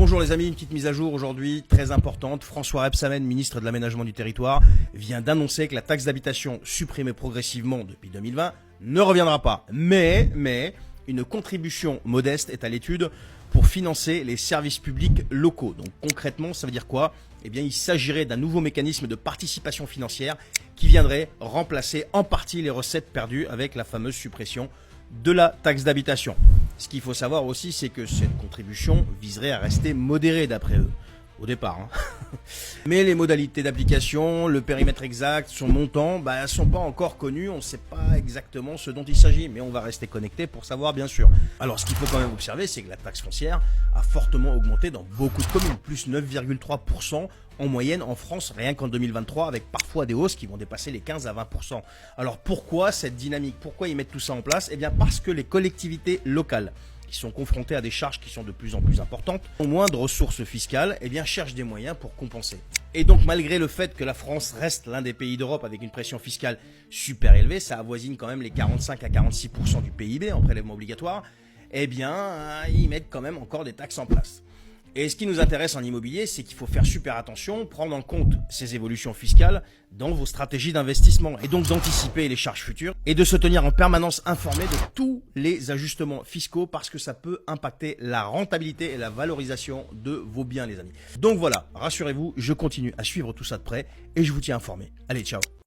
Bonjour les amis, une petite mise à jour aujourd'hui très importante. François Rebsamen, ministre de l'Aménagement du Territoire, vient d'annoncer que la taxe d'habitation supprimée progressivement depuis 2020 ne reviendra pas. Mais une contribution modeste est à l'étude pour financer les services publics locaux. Donc concrètement, ça veut dire quoi? Eh bien, il s'agirait d'un nouveau mécanisme de participation financière qui viendrait remplacer en partie les recettes perdues avec la fameuse suppression de la taxe d'habitation. Ce qu'il faut savoir aussi, c'est que cette contribution viserait à rester modérée d'après eux, au départ. Mais les modalités d'application, le périmètre exact, son montant, ne sont pas encore connus, on ne sait pas exactement ce dont il s'agit, mais on va rester connecté pour savoir bien sûr. Alors ce qu'il faut quand même observer, c'est que la taxe foncière a fortement augmenté dans beaucoup de communes, plus 9,3% en moyenne en France, rien qu'en 2023, avec parfois des hausses qui vont dépasser les 15 à 20%. Alors pourquoi cette dynamique? Pourquoi ils mettent tout ça en place? Eh bien parce que les collectivités locales qui sont confrontées à des charges qui sont de plus en plus importantes, ont moins de ressources fiscales, eh bien cherchent des moyens pour compenser. Et donc malgré le fait que la France reste l'un des pays d'Europe avec une pression fiscale super élevée, ça avoisine quand même les 45 à 46% du PIB en prélèvement obligatoire, eh bien ils mettent quand même encore des taxes en place. Et ce qui nous intéresse en immobilier, c'est qu'il faut faire super attention, prendre en compte ces évolutions fiscales dans vos stratégies d'investissement et donc d'anticiper les charges futures et de se tenir en permanence informé de tous les ajustements fiscaux parce que ça peut impacter la rentabilité et la valorisation de vos biens les amis. Donc voilà, rassurez-vous, je continue à suivre tout ça de près et je vous tiens informé. Allez, ciao!